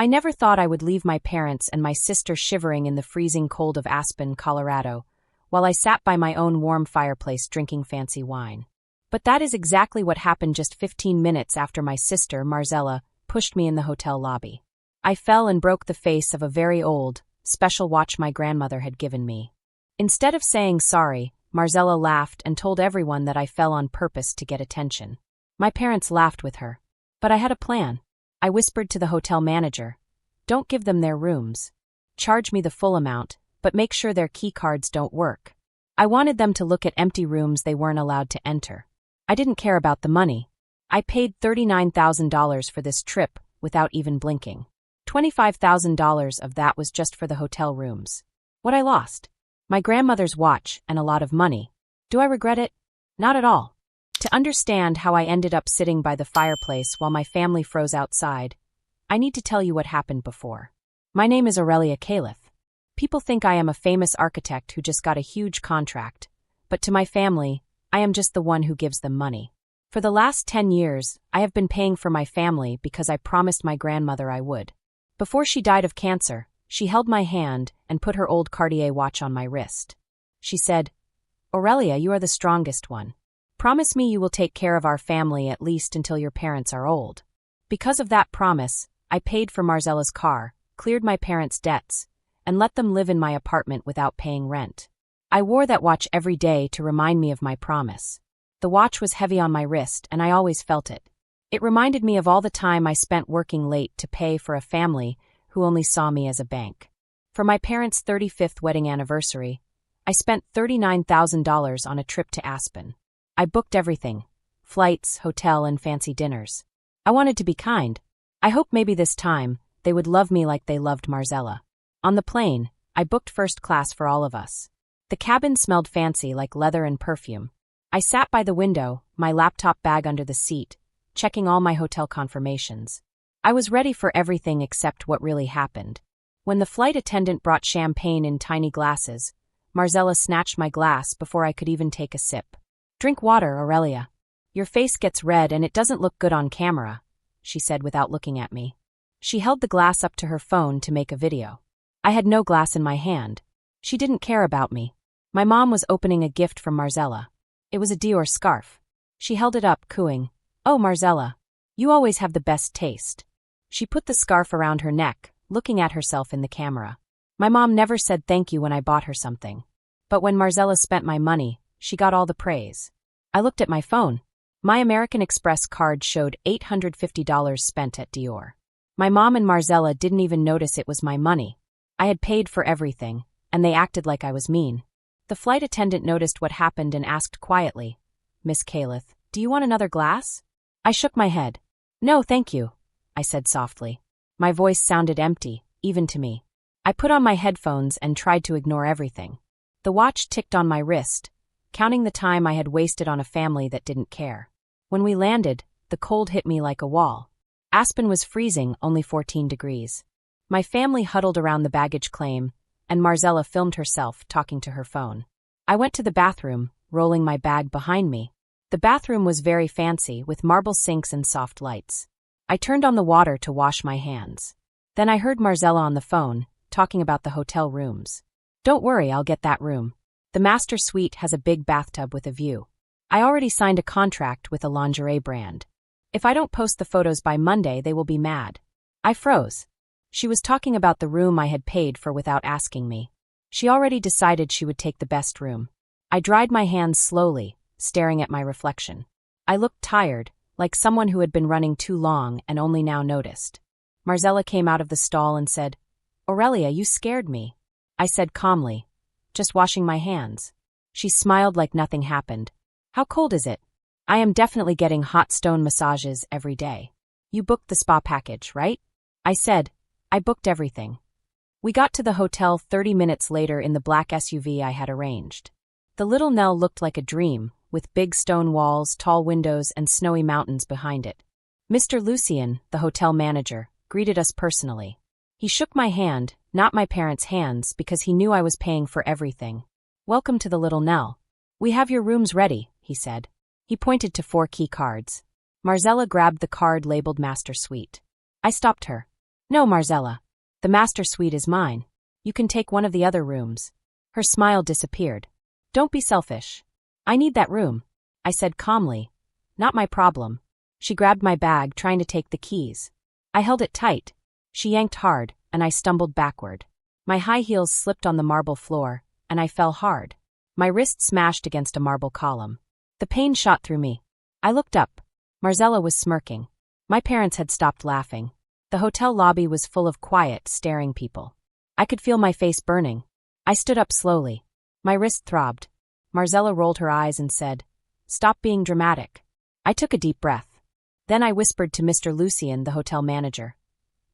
I never thought I would leave my parents and my sister shivering in the freezing cold of Aspen, Colorado, while I sat by my own warm fireplace drinking fancy wine. But that is exactly what happened just 15 minutes after my sister, Marcella, pushed me in the hotel lobby. I fell and broke the face of a very old, special watch my grandmother had given me. Instead of saying sorry, Marcella laughed and told everyone that I fell on purpose to get attention. My parents laughed with her. But I had a plan. I whispered to the hotel manager, "Don't give them their rooms. Charge me the full amount, but make sure their key cards don't work." I wanted them to look at empty rooms they weren't allowed to enter. I didn't care about the money. I paid $39,000 for this trip without even blinking. $25,000 of that was just for the hotel rooms. What I lost? My grandmother's watch and a lot of money. Do I regret it? Not at all. To understand how I ended up sitting by the fireplace while my family froze outside, I need to tell you what happened before. My name is Aurelia Califf. People think I am a famous architect who just got a huge contract, but to my family, I am just the one who gives them money. For the last 10 years, I have been paying for my family because I promised my grandmother I would. Before she died of cancer, she held my hand and put her old Cartier watch on my wrist. She said, "Aurelia, you are the strongest one. Promise me you will take care of our family at least until your parents are old." Because of that promise, I paid for Marcella's car, cleared my parents' debts, and let them live in my apartment without paying rent. I wore that watch every day to remind me of my promise. The watch was heavy on my wrist, and I always felt it. It reminded me of all the time I spent working late to pay for a family who only saw me as a bank. For my parents' 35th wedding anniversary, I spent $39,000 on a trip to Aspen. I booked everything: flights, hotel, and fancy dinners. I wanted to be kind. I hoped maybe this time, they would love me like they loved Marcella. On the plane, I booked first class for all of us. The cabin smelled fancy like leather and perfume. I sat by the window, my laptop bag under the seat, checking all my hotel confirmations. I was ready for everything except what really happened. When the flight attendant brought champagne in tiny glasses, Marcella snatched my glass before I could even take a sip. "Drink water, Aurelia. Your face gets red and it doesn't look good on camera," she said without looking at me. She held the glass up to her phone to make a video. I had no glass in my hand. She didn't care about me. My mom was opening a gift from Marcella. It was a Dior scarf. She held it up, cooing, "Oh, Marcella, you always have the best taste." She put the scarf around her neck, looking at herself in the camera. My mom never said thank you when I bought her something. But when Marcella spent my money, she got all the praise. I looked at my phone. My American Express card showed $850 spent at Dior. My mom and Marcella didn't even notice it was my money. I had paid for everything, and they acted like I was mean. The flight attendant noticed what happened and asked quietly, "Miss Califf, do you want another glass?" I shook my head. "No, thank you," I said softly. My voice sounded empty, even to me. I put on my headphones and tried to ignore everything. The watch ticked on my wrist, counting the time I had wasted on a family that didn't care. When we landed, the cold hit me like a wall. Aspen was freezing, only 14 degrees. My family huddled around the baggage claim, and Marcella filmed herself talking to her phone. I went to the bathroom, rolling my bag behind me. The bathroom was very fancy, with marble sinks and soft lights. I turned on the water to wash my hands. Then I heard Marcella on the phone, talking about the hotel rooms. "Don't worry, I'll get that room. The master suite has a big bathtub with a view. I already signed a contract with a lingerie brand. If I don't post the photos by Monday, they will be mad." I froze. She was talking about the room I had paid for without asking me. She already decided she would take the best room. I dried my hands slowly, staring at my reflection. I looked tired, like someone who had been running too long and only now noticed. Marcella came out of the stall and said, "Aurelia, you scared me." I said calmly, "Just washing my hands." She smiled like nothing happened. "How cold is it?" "I am definitely getting hot stone massages every day." "You booked the spa package, right?" I said, "I booked everything." We got to the hotel 30 minutes later in the black SUV I had arranged. The Little Nell looked like a dream, with big stone walls, tall windows, and snowy mountains behind it. Mr. Lucien, the hotel manager, greeted us personally. He shook my hand, not my parents' hands, because he knew I was paying for everything. "Welcome to the Little Nell. We have your rooms ready," he said. He pointed to 4 key cards. Marcella grabbed the card labeled Master Suite. I stopped her. No, Marcella. The master suite is mine. You can take one of the other rooms. Her smile disappeared. Don't be selfish. I need that room, I said calmly. Not my problem. She grabbed my bag, trying to take the keys. I held it tight. She yanked hard, and I stumbled backward. My high heels slipped on the marble floor, and I fell hard. My wrist smashed against a marble column. The pain shot through me. I looked up. Marcella was smirking. My parents had stopped laughing. The hotel lobby was full of quiet, staring people. I could feel my face burning. I stood up slowly. My wrist throbbed. Marcella rolled her eyes and said, "Stop being dramatic." I took a deep breath. Then I whispered to Mr. Lucien, the hotel manager.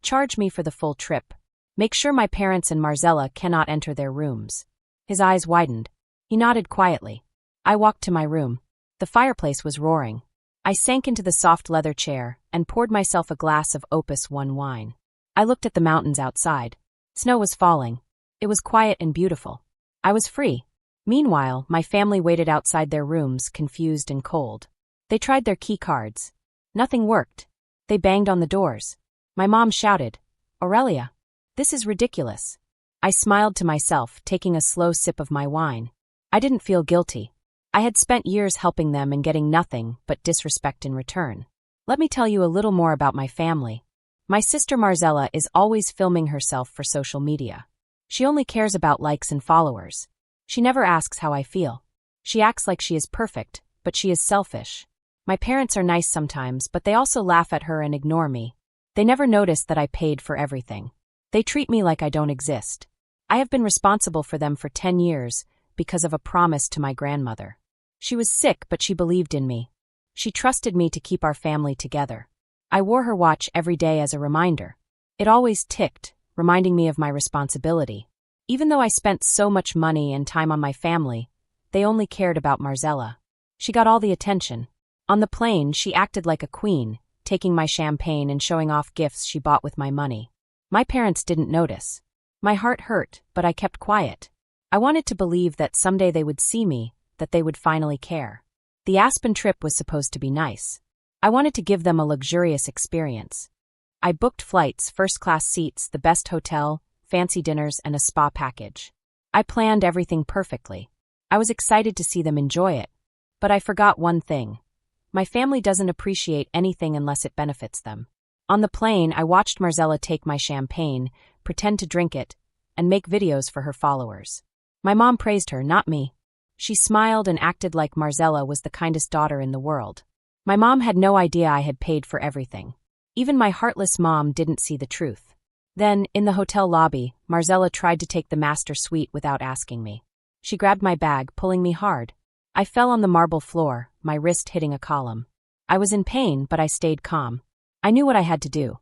"Charge me for the full trip. Make sure my parents and Marcella cannot enter their rooms." His eyes widened. He nodded quietly. I walked to my room. The fireplace was roaring. I sank into the soft leather chair and poured myself a glass of Opus 1 wine. I looked at the mountains outside. Snow was falling. It was quiet and beautiful. I was free. Meanwhile, my family waited outside their rooms, confused and cold. They tried their key cards. Nothing worked. They banged on the doors. My mom shouted, "Aurelia, this is ridiculous." I smiled to myself, taking a slow sip of my wine. I didn't feel guilty. I had spent years helping them and getting nothing but disrespect in return. Let me tell you a little more about my family. My sister Marcella is always filming herself for social media. She only cares about likes and followers. She never asks how I feel. She acts like she is perfect, but she is selfish. My parents are nice sometimes, but they also laugh at her and ignore me. They never notice that I paid for everything. They treat me like I don't exist. I have been responsible for them for 10 years because of a promise to my grandmother. She was sick, but she believed in me. She trusted me to keep our family together. I wore her watch every day as a reminder. It always ticked, reminding me of my responsibility. Even though I spent so much money and time on my family, they only cared about Marcella. She got all the attention. On the plane, she acted like a queen, taking my champagne and showing off gifts she bought with my money. My parents didn't notice. My heart hurt, but I kept quiet. I wanted to believe that someday they would see me, that they would finally care. The Aspen trip was supposed to be nice. I wanted to give them a luxurious experience. I booked flights, first-class seats, the best hotel, fancy dinners, and a spa package. I planned everything perfectly. I was excited to see them enjoy it. But I forgot one thing. My family doesn't appreciate anything unless it benefits them. On the plane, I watched Marcella take my champagne, pretend to drink it, and make videos for her followers. My mom praised her, not me. She smiled and acted like Marcella was the kindest daughter in the world. My mom had no idea I had paid for everything. Even my heartless mom didn't see the truth. Then, in the hotel lobby, Marcella tried to take the master suite without asking me. She grabbed my bag, pulling me hard. I fell on the marble floor, my wrist hitting a column. I was in pain, but I stayed calm. I knew what I had to do.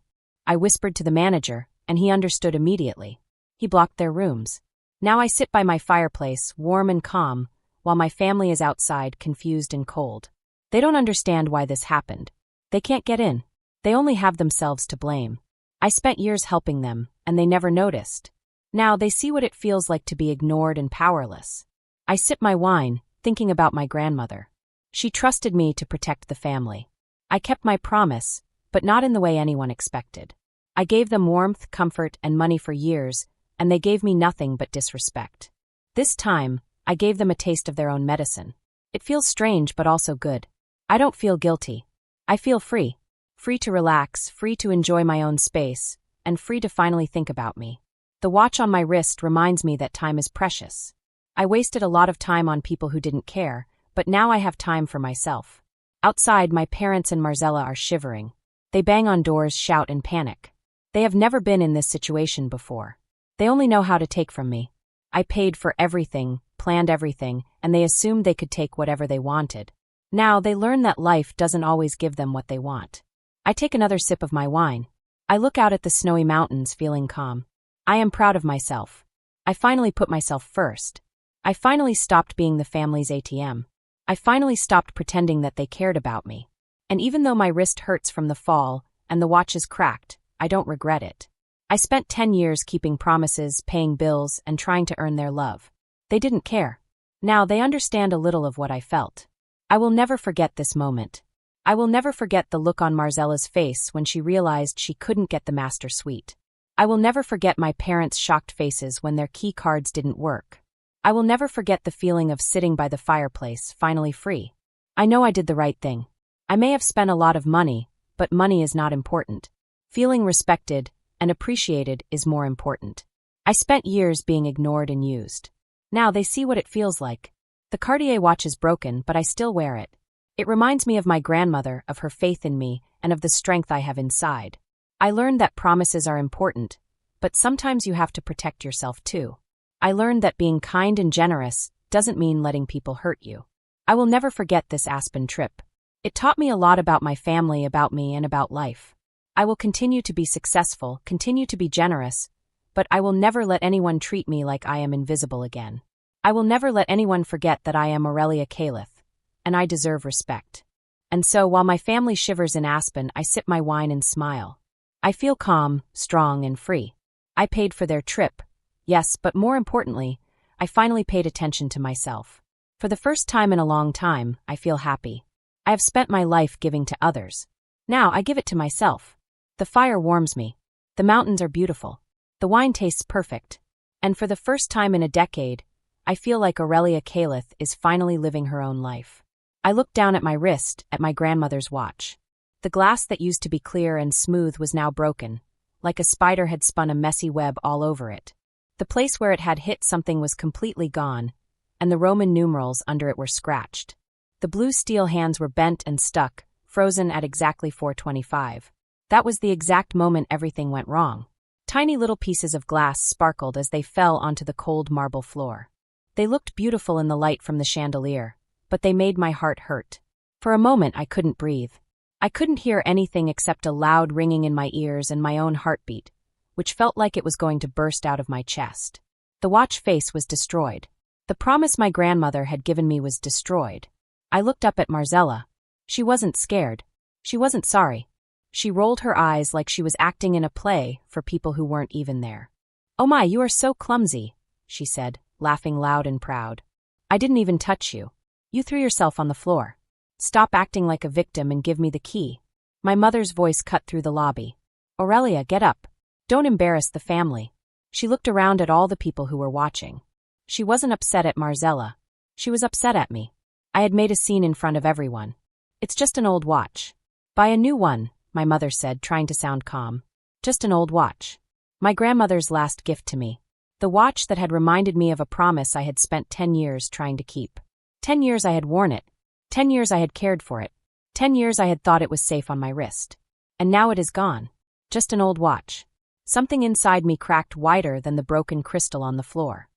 I whispered to the manager, and he understood immediately. He blocked their rooms. Now I sit by my fireplace, warm and calm, while my family is outside, confused and cold. They don't understand why this happened. They can't get in. They only have themselves to blame. I spent years helping them, and they never noticed. Now they see what it feels like to be ignored and powerless. I sip my wine, thinking about my grandmother. She trusted me to protect the family. I kept my promise, but not in the way anyone expected. I gave them warmth, comfort, and money for years, and they gave me nothing but disrespect. This time, I gave them a taste of their own medicine. It feels strange but also good. I don't feel guilty. I feel free. Free to relax, free to enjoy my own space, and free to finally think about me. The watch on my wrist reminds me that time is precious. I wasted a lot of time on people who didn't care, but now I have time for myself. Outside, my parents and Marcella are shivering. They bang on doors, shout, and panic. They have never been in this situation before. They only know how to take from me. I paid for everything, planned everything, and they assumed they could take whatever they wanted. Now they learn that life doesn't always give them what they want. I take another sip of my wine. I look out at the snowy mountains, feeling calm. I am proud of myself. I finally put myself first. I finally stopped being the family's ATM. I finally stopped pretending that they cared about me. And even though my wrist hurts from the fall and the watch is cracked, I don't regret it. I spent 10 years keeping promises, paying bills, and trying to earn their love. They didn't care. Now they understand a little of what I felt. I will never forget this moment. I will never forget the look on Marcella's face when she realized she couldn't get the master suite. I will never forget my parents' shocked faces when their key cards didn't work. I will never forget the feeling of sitting by the fireplace, finally free. I know I did the right thing. I may have spent a lot of money, but money is not important. Feeling respected and appreciated is more important. I spent years being ignored and used. Now they see what it feels like. The Cartier watch is broken, but I still wear it. It reminds me of my grandmother, of her faith in me, and of the strength I have inside. I learned that promises are important, but sometimes you have to protect yourself too. I learned that being kind and generous doesn't mean letting people hurt you. I will never forget this Aspen trip. It taught me a lot about my family, about me, and about life. I will continue to be successful, continue to be generous, but I will never let anyone treat me like I am invisible again. I will never let anyone forget that I am Aurelia Calith, and I deserve respect. And so, while my family shivers in Aspen, I sip my wine and smile. I feel calm, strong, and free. I paid for their trip, yes, but more importantly, I finally paid attention to myself. For the first time in a long time, I feel happy. I have spent my life giving to others. Now I give it to myself. The fire warms me. The mountains are beautiful. The wine tastes perfect. And for the first time in a decade, I feel like Aurelia Calith is finally living her own life. I look down at my wrist, at my grandmother's watch. The glass that used to be clear and smooth was now broken, like a spider had spun a messy web all over it. The place where it had hit something was completely gone, and the Roman numerals under it were scratched. The blue steel hands were bent and stuck, frozen at exactly 4:25. That was the exact moment everything went wrong. Tiny little pieces of glass sparkled as they fell onto the cold marble floor. They looked beautiful in the light from the chandelier, but they made my heart hurt. For a moment I couldn't breathe. I couldn't hear anything except a loud ringing in my ears and my own heartbeat, which felt like it was going to burst out of my chest. The watch face was destroyed. The promise my grandmother had given me was destroyed. I looked up at Marcella. She wasn't scared. She wasn't sorry. She rolled her eyes like she was acting in a play for people who weren't even there. "Oh my, you are so clumsy," she said, laughing loud and proud. "I didn't even touch you. You threw yourself on the floor. Stop acting like a victim and give me the key." My mother's voice cut through the lobby. "Aurelia, get up. Don't embarrass the family." She looked around at all the people who were watching. She wasn't upset at Marcella. She was upset at me. I had made a scene in front of everyone. "It's just an old watch." "Buy a new one," my mother said, trying to sound calm. "Just an old watch." My grandmother's last gift to me. The watch that had reminded me of a promise I had spent 10 years trying to keep. 10 years I had worn it. 10 years I had cared for it. 10 years I had thought it was safe on my wrist. And now it is gone. Just an old watch. Something inside me cracked wider than the broken crystal on the floor.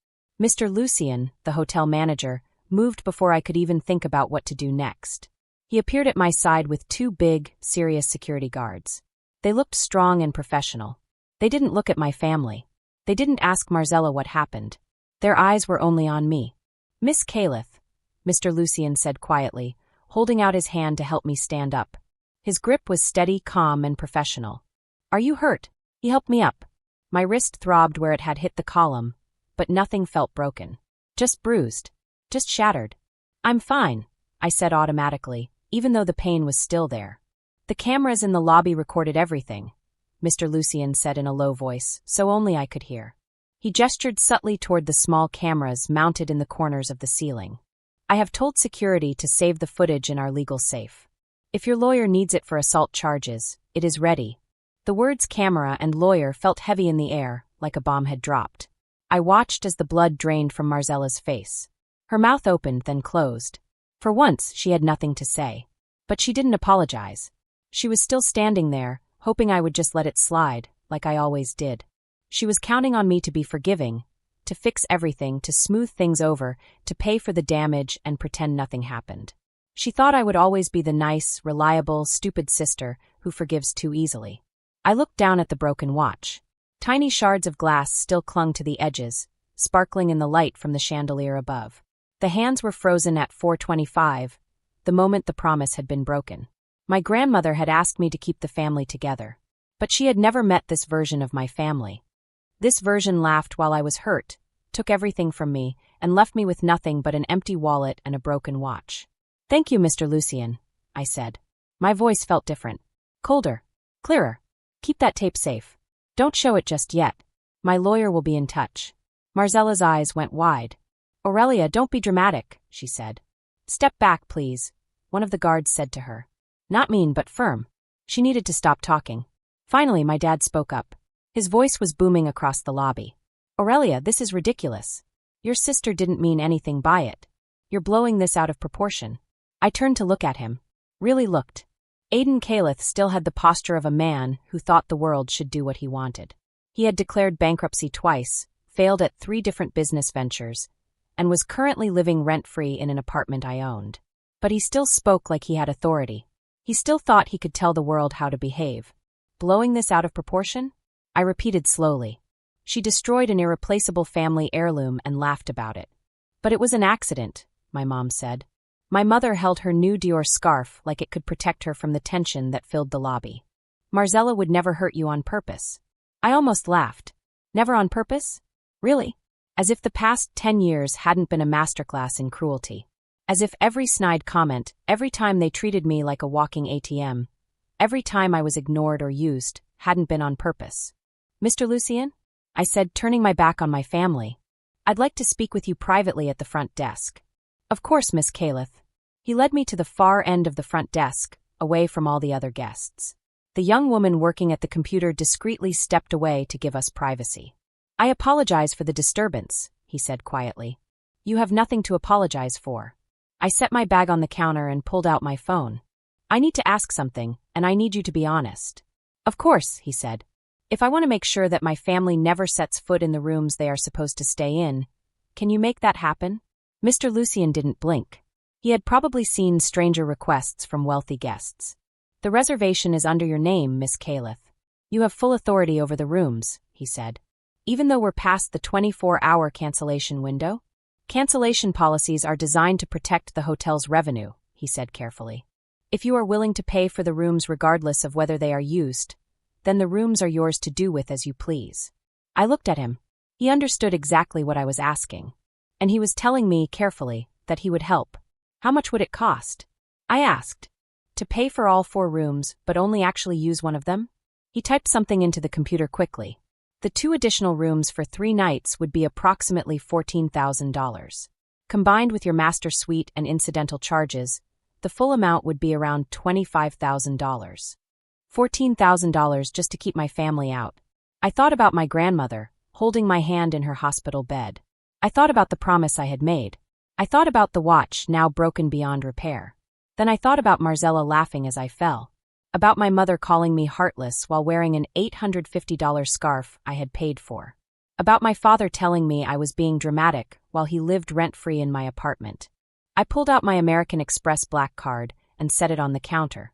Mr. Lucien, the hotel manager, moved before I could even think about what to do next. He appeared at my side with 2 big, serious security guards. They looked strong and professional. They didn't look at my family. They didn't ask Marcella what happened. Their eyes were only on me. "Miss Calith," Mr. Lucien said quietly, holding out his hand to help me stand up. His grip was steady, calm, and professional. "Are you hurt?" He helped me up. My wrist throbbed where it had hit the column, but nothing felt broken. Just bruised. Just shattered. "I'm fine," I said automatically, even though the pain was still there. "The cameras in the lobby recorded everything," Mr. Lucien said in a low voice, so only I could hear. He gestured subtly toward the small cameras mounted in the corners of the ceiling. "I have told security to save the footage in our legal safe. If your lawyer needs it for assault charges, it is ready." The words camera and lawyer felt heavy in the air, like a bomb had dropped. I watched as the blood drained from Marcella's face. Her mouth opened, then closed. For once, she had nothing to say. But she didn't apologize. She was still standing there, hoping I would just let it slide, like I always did. She was counting on me to be forgiving, to fix everything, to smooth things over, to pay for the damage and pretend nothing happened. She thought I would always be the nice, reliable, stupid sister who forgives too easily. I looked down at the broken watch. Tiny shards of glass still clung to the edges, sparkling in the light from the chandelier above. The hands were frozen at 4:25, the moment the promise had been broken. My grandmother had asked me to keep the family together. But she had never met this version of my family. This version laughed while I was hurt, took everything from me, and left me with nothing but an empty wallet and a broken watch. "Thank you, Mr. Lucien," I said. My voice felt different. Colder. Clearer. "Keep that tape safe." Don't show it just yet. My lawyer will be in touch. Marzella's eyes went wide. Aurelia, don't be dramatic, she said. Step back, please, one of the guards said to her. Not mean, but firm. She needed to stop talking. Finally, my dad spoke up. His voice was booming across the lobby. Aurelia, this is ridiculous. Your sister didn't mean anything by it. You're blowing this out of proportion. I turned to look at him. Really looked. Aiden Calith still had the posture of a man who thought the world should do what he wanted. He had declared bankruptcy twice, failed at 3 different business ventures, and was currently living rent-free in an apartment I owned. But he still spoke like he had authority. He still thought he could tell the world how to behave. Blowing this out of proportion? I repeated slowly. She destroyed an irreplaceable family heirloom and laughed about it. But it was an accident, my mom said. My mother held her new Dior scarf like it could protect her from the tension that filled the lobby. Marzella would never hurt you on purpose. I almost laughed. Never on purpose? Really? As if the past 10 years hadn't been a masterclass in cruelty. As if every snide comment, every time they treated me like a walking ATM, every time I was ignored or used, hadn't been on purpose. Mr. Lucien? I said, turning my back on my family. I'd like to speak with you privately at the front desk. Of course, Miss Calith. He led me to the far end of the front desk, away from all the other guests. The young woman working at the computer discreetly stepped away to give us privacy. I apologize for the disturbance, he said quietly. You have nothing to apologize for. I set my bag on the counter and pulled out my phone. I need to ask something, and I need you to be honest. Of course, he said. If I want to make sure that my family never sets foot in the rooms they are supposed to stay in, can you make that happen? Mr. Lucien didn't blink. He had probably seen stranger requests from wealthy guests. The reservation is under your name, Miss Calith. You have full authority over the rooms, he said. Even though we're past the 24-hour cancellation window? Cancellation policies are designed to protect the hotel's revenue, he said carefully. If you are willing to pay for the rooms regardless of whether they are used, then the rooms are yours to do with as you please. I looked at him. He understood exactly what I was asking. And he was telling me, carefully, that he would help. How much would it cost? I asked. To pay for all 4 rooms, but only actually use one of them? He typed something into the computer quickly. The 2 additional rooms for 3 nights would be approximately $14,000. Combined with your master suite and incidental charges, the full amount would be around $25,000. $14,000 just to keep my family out. I thought about my grandmother, holding my hand in her hospital bed. I thought about the promise I had made. I thought about the watch now broken beyond repair. Then I thought about Marzella laughing as I fell. About my mother calling me heartless while wearing an $850 scarf I had paid for. About my father telling me I was being dramatic while he lived rent-free in my apartment. I pulled out my American Express black card and set it on the counter.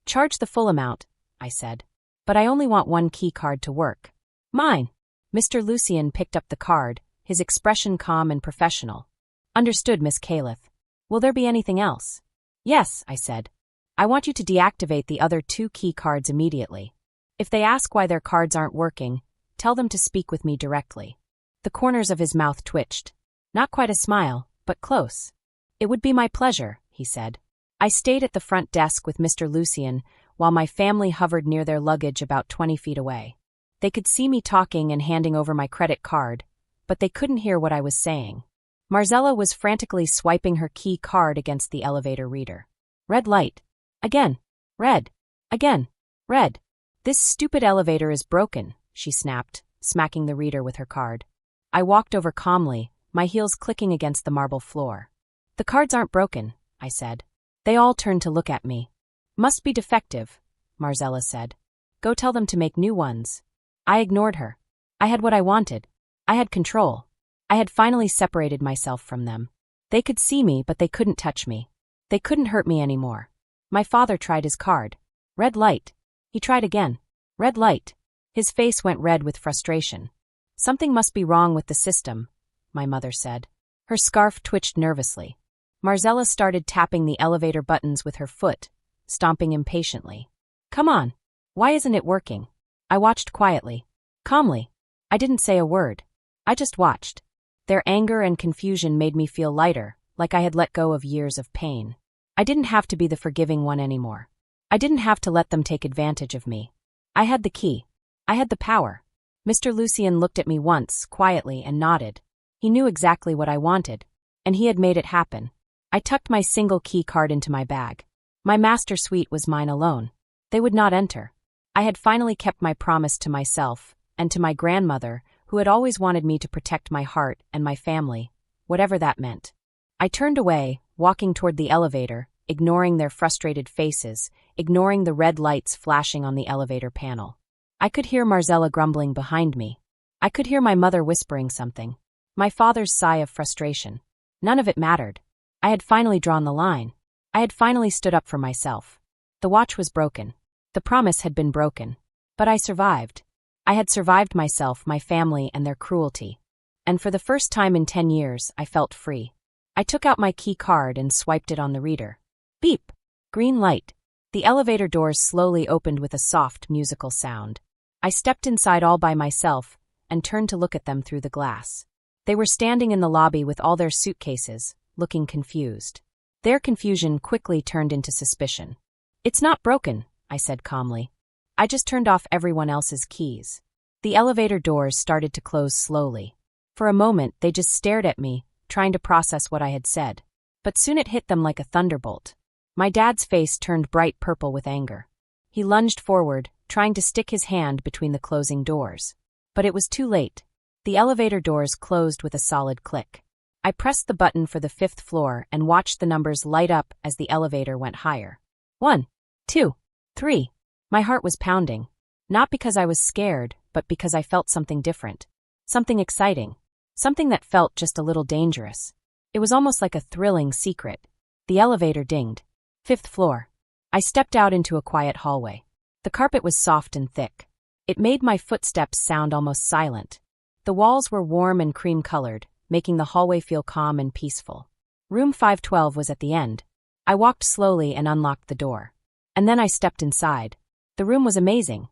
Charge the full amount, I said. But I only want 1 key card to work. Mine. Mr. Lucien picked up the card, his expression calm and professional. Understood, Miss Calith. Will there be anything else? Yes, I said. I want you to deactivate the other 2 key cards immediately. If they ask why their cards aren't working, tell them to speak with me directly. The corners of his mouth twitched. Not quite a smile, but close. It would be my pleasure, he said. I stayed at the front desk with Mr. Lucien while my family hovered near their luggage about 20 feet away. They could see me talking and handing over my credit card, but they couldn't hear what I was saying. Marzella was frantically swiping her key card against the elevator reader. Red light. Again. Red. Again. Red. This stupid elevator is broken, she snapped, smacking the reader with her card. I walked over calmly, my heels clicking against the marble floor. The cards aren't broken, I said. They all turned to look at me. Must be defective, Marzella said. Go tell them to make new ones. I ignored her. I had what I wanted. I had control. I had finally separated myself from them. They could see me, but they couldn't touch me. They couldn't hurt me anymore. My father tried his card. Red light. He tried again. Red light. His face went red with frustration. Something must be wrong with the system, my mother said. Her scarf twitched nervously. Marzella started tapping the elevator buttons with her foot, stomping impatiently. Come on. Why isn't it working? I watched quietly. Calmly. I didn't say a word. I just watched. Their anger and confusion made me feel lighter, like I had let go of years of pain. I didn't have to be the forgiving one anymore. I didn't have to let them take advantage of me. I had the key. I had the power. Mr. Lucien looked at me once, quietly, and nodded. He knew exactly what I wanted, and he had made it happen. I tucked my single key card into my bag. My master suite was mine alone. They would not enter. I had finally kept my promise to myself, and to my grandmother, who had always wanted me to protect my heart and my family, whatever that meant. I turned away, walking toward the elevator, ignoring their frustrated faces, ignoring the red lights flashing on the elevator panel. I could hear Marcella grumbling behind me. I could hear my mother whispering something. My father's sigh of frustration. None of it mattered. I had finally drawn the line. I had finally stood up for myself. The watch was broken. The promise had been broken. But I survived. I had survived myself, my family, and their cruelty. And for the first time in 10 years, I felt free. I took out my key card and swiped it on the reader. Beep! Green light. The elevator doors slowly opened with a soft, musical sound. I stepped inside all by myself and turned to look at them through the glass. They were standing in the lobby with all their suitcases, looking confused. Their confusion quickly turned into suspicion. "It's not broken," I said calmly. "I just turned off everyone else's keys." The elevator doors started to close slowly. For a moment, they just stared at me, trying to process what I had said. But soon it hit them like a thunderbolt. My dad's face turned bright purple with anger. He lunged forward, trying to stick his hand between the closing doors. But it was too late. The elevator doors closed with a solid click. I pressed the button for the 5th floor and watched the numbers light up as the elevator went higher. 1, 2, 3. My heart was pounding. Not because I was scared, but because I felt something different. Something exciting. Something that felt just a little dangerous. It was almost like a thrilling secret. The elevator dinged. 5th floor. I stepped out into a quiet hallway. The carpet was soft and thick. It made my footsteps sound almost silent. The walls were warm and cream-colored, making the hallway feel calm and peaceful. Room 512 was at the end. I walked slowly and unlocked the door. And then I stepped inside. The room was amazing.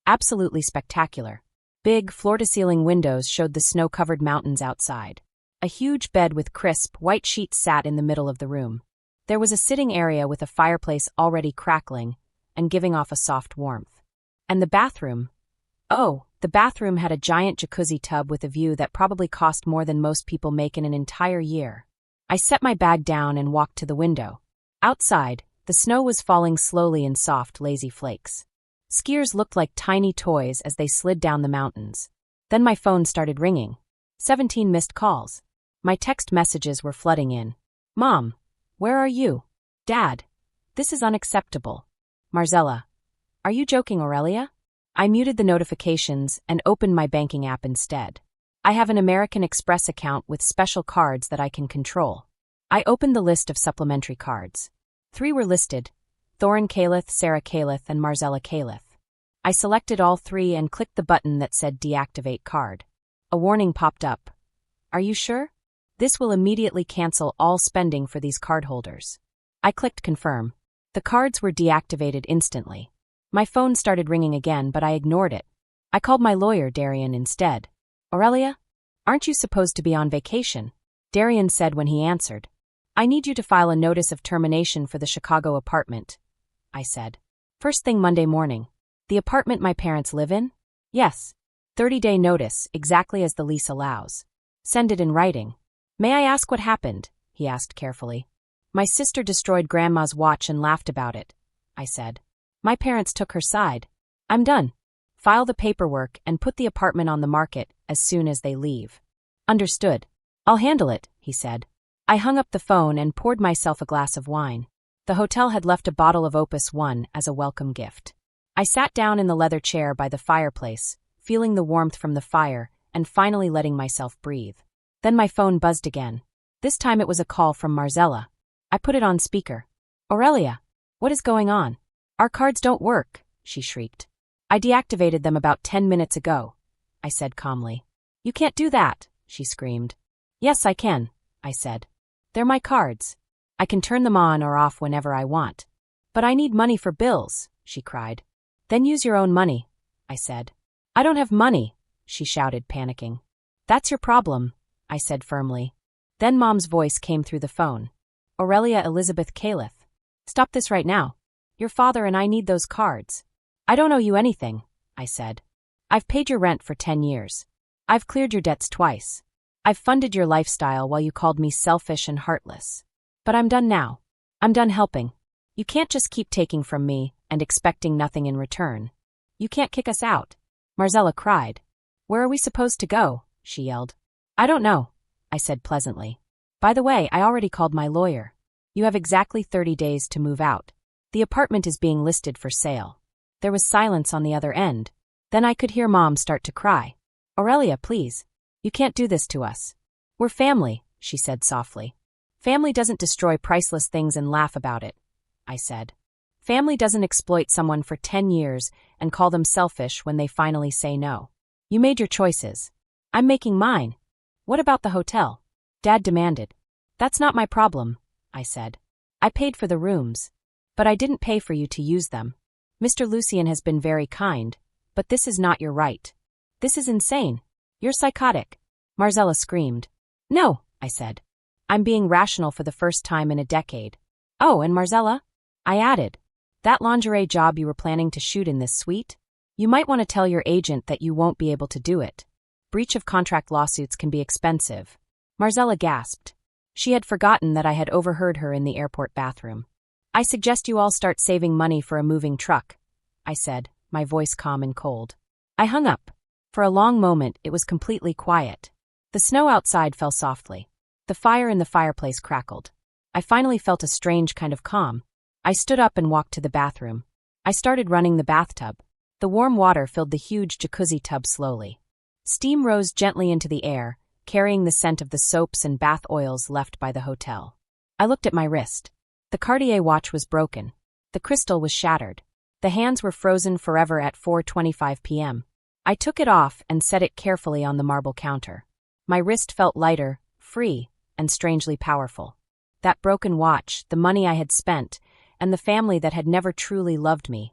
Absolutely spectacular. Big, floor-to-ceiling windows showed the snow-covered mountains outside. A huge bed with crisp, white sheets sat in the middle of the room. There was a sitting area with a fireplace already crackling and giving off a soft warmth. And the bathroom. Oh, the bathroom had a giant jacuzzi tub with a view that probably cost more than most people make in an entire year. I set my bag down and walked to the window. Outside, the snow was falling slowly in soft, lazy flakes. Skiers looked like tiny toys as they slid down the mountains. Then my phone started ringing. 17 missed calls. My text messages were flooding in. "Mom, where are you? Dad, this is unacceptable. Marcella, are you joking, Aurelia?" I muted the notifications and opened my banking app instead. I have an American Express account with special cards that I can control. I opened the list of supplementary cards. 3 were listed: Thorin Calith, Sarah Calith, and Marcella Calith. I selected all 3 and clicked the button that said Deactivate Card. A warning popped up. "Are you sure? This will immediately cancel all spending for these cardholders." I clicked Confirm. The cards were deactivated instantly. My phone started ringing again, but I ignored it. I called my lawyer, Darian, instead. "Aurelia? Aren't you supposed to be on vacation?" Darian said when he answered. "I need you to file a notice of termination for the Chicago apartment," I said. "First thing Monday morning." "The apartment my parents live in?" "Yes. 30-day notice, exactly as the lease allows. Send it in writing." "May I ask what happened?" he asked carefully. "My sister destroyed Grandma's watch and laughed about it," I said. "My parents took her side. I'm done. File the paperwork and put the apartment on the market as soon as they leave." "Understood. I'll handle it," he said. I hung up the phone and poured myself a glass of wine. The hotel had left a bottle of Opus 1 as a welcome gift. I sat down in the leather chair by the fireplace, feeling the warmth from the fire and finally letting myself breathe. Then my phone buzzed again. This time it was a call from Marcella. I put it on speaker. "Aurelia, what is going on? Our cards don't work," she shrieked. "I deactivated them about 10 minutes ago," I said calmly. "You can't do that," she screamed. "Yes, I can," I said. "They're my cards. I can turn them on or off whenever I want." "But I need money for bills," she cried. "Then use your own money," I said. "I don't have money," she shouted, panicking. "That's your problem," I said firmly. Then Mom's voice came through the phone. "Aurelia Elizabeth Calith. Stop this right now. Your father and I need those cards." "I don't owe you anything," I said. I've paid your rent for 10 years. I've cleared your debts twice. I've funded your lifestyle while you called me selfish and heartless. But I'm done now. I'm done helping. You can't just keep taking from me and expecting nothing in return. You can't kick us out. Marcella cried. Where are we supposed to go? She yelled. I don't know, I said pleasantly. By the way, I already called my lawyer. You have exactly 30 days to move out. The apartment is being listed for sale. There was silence on the other end. Then I could hear Mom start to cry. Aurelia, please. You can't do this to us. We're family, she said softly. Family doesn't destroy priceless things and laugh about it, I said. Family doesn't exploit someone for 10 years and call them selfish when they finally say no. You made your choices. I'm making mine. What about the hotel? Dad demanded. That's not my problem, I said. I paid for the rooms. But I didn't pay for you to use them. Mr. Lucien has been very kind, but this is not your right. This is insane. You're psychotic. Marcella screamed. No, I said. I'm being rational for the first time in a decade. Oh, and Marcella? I added. That lingerie job you were planning to shoot in this suite? You might want to tell your agent that you won't be able to do it. Breach of contract lawsuits can be expensive. Marcella gasped. She had forgotten that I had overheard her in the airport bathroom. I suggest you all start saving money for a moving truck, I said, my voice calm and cold. I hung up. For a long moment, it was completely quiet. The snow outside fell softly. The fire in the fireplace crackled. I finally felt a strange kind of calm. I stood up and walked to the bathroom. I started running the bathtub. The warm water filled the huge jacuzzi tub slowly. Steam rose gently into the air, carrying the scent of the soaps and bath oils left by the hotel. I looked at my wrist. The Cartier watch was broken. The crystal was shattered. The hands were frozen forever at 4:25 p.m. I took it off and set it carefully on the marble counter. My wrist felt lighter, free, and strangely powerful. That broken watch, the money I had spent, and the family that had never truly loved me,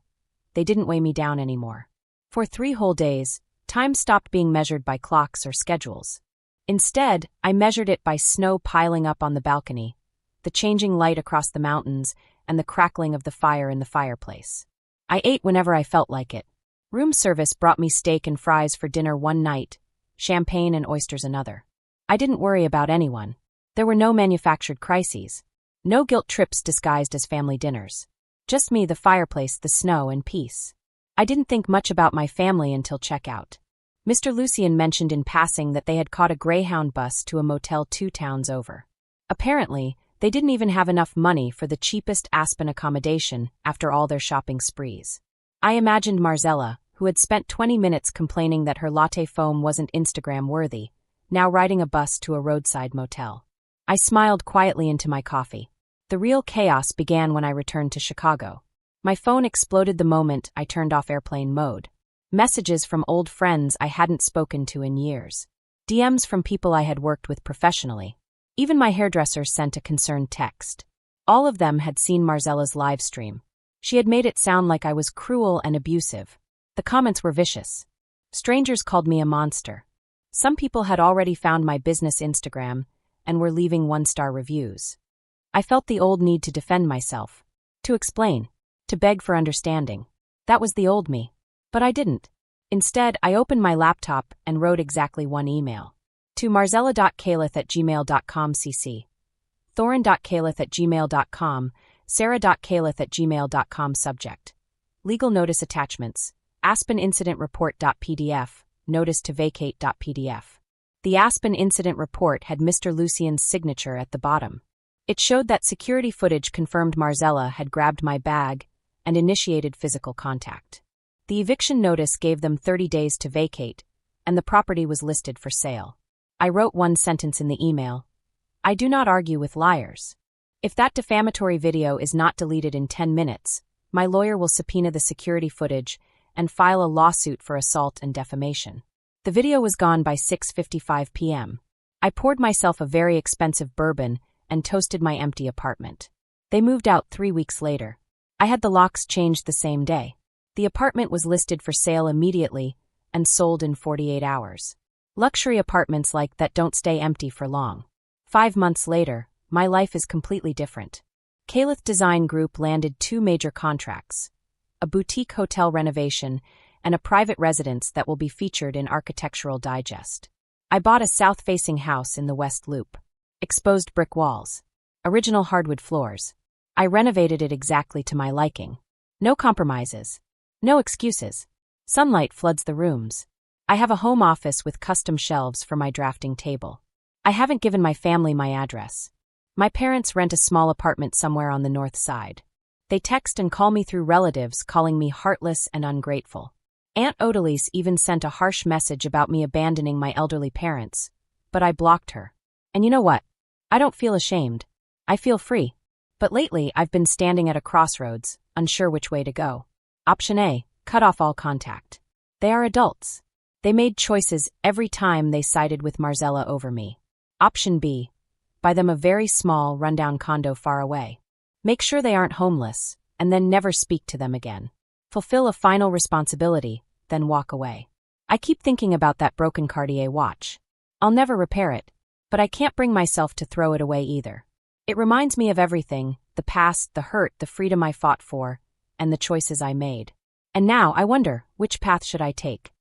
they didn't weigh me down anymore. For 3 whole days, time stopped being measured by clocks or schedules. Instead, I measured it by snow piling up on the balcony, the changing light across the mountains, and the crackling of the fire in the fireplace. I ate whenever I felt like it. Room service brought me steak and fries for dinner one night, champagne and oysters another. I didn't worry about anyone. There were no manufactured crises. No guilt trips disguised as family dinners. Just me, the fireplace, the snow, and peace. I didn't think much about my family until checkout. Mr. Lucien mentioned in passing that they had caught a Greyhound bus to a motel 2 towns over. Apparently, they didn't even have enough money for the cheapest Aspen accommodation after all their shopping sprees. I imagined Marcella, who had spent 20 minutes complaining that her latte foam wasn't Instagram-worthy, now riding a bus to a roadside motel. I smiled quietly into my coffee. The real chaos began when I returned to Chicago. My phone exploded the moment I turned off airplane mode. Messages from old friends I hadn't spoken to in years. DMs from people I had worked with professionally. Even my hairdresser sent a concerned text. All of them had seen Marcella's live stream. She had made it sound like I was cruel and abusive. The comments were vicious. Strangers called me a monster. Some people had already found my business Instagram and were leaving 1-star reviews. I felt the old need to defend myself, to explain, to beg for understanding. That was the old me. But I didn't. Instead, I opened my laptop and wrote exactly one email. To marcella.calith@gmail.com cc. thorin.calith@gmail.com, sarah.calith@gmail.com subject. Legal notice attachments. Aspen Incident Report.pdf, notice to vacate.pdf. The Aspen Incident Report had Mr. Lucien's signature at the bottom. It showed that security footage confirmed Marcella had grabbed my bag and initiated physical contact. The eviction notice gave them 30 days to vacate, and the property was listed for sale. I wrote one sentence in the email. I do not argue with liars. If that defamatory video is not deleted in 10 minutes, my lawyer will subpoena the security footage and file a lawsuit for assault and defamation. The video was gone by 6:55 p.m. I poured myself a very expensive bourbon and toasted my empty apartment. They moved out 3 weeks later. I had the locks changed the same day. The apartment was listed for sale immediately and sold in 48 hours. Luxury apartments like that don't stay empty for long. 5 months later, my life is completely different. Calith Design Group landed 2 major contracts, a boutique hotel renovation and a private residence that will be featured in Architectural Digest. I bought a south-facing house in the West Loop. Exposed brick walls. Original hardwood floors. I renovated it exactly to my liking. No compromises. No excuses. Sunlight floods the rooms. I have a home office with custom shelves for my drafting table. I haven't given my family my address. My parents rent a small apartment somewhere on the north side. They text and call me through relatives, calling me heartless and ungrateful. Aunt Odalise even sent a harsh message about me abandoning my elderly parents, but I blocked her. And you know what? I don't feel ashamed. I feel free. But lately, I've been standing at a crossroads, unsure which way to go. Option A, cut off all contact. They are adults. They made choices every time they sided with Marcella over me. Option B, buy them a very small, rundown condo far away. Make sure they aren't homeless, and then never speak to them again. Fulfill a final responsibility, then walk away. I keep thinking about that broken Cartier watch. I'll never repair it, but I can't bring myself to throw it away either. It reminds me of everything, the past, the hurt, the freedom I fought for, and the choices I made. And now I wonder, which path should I take?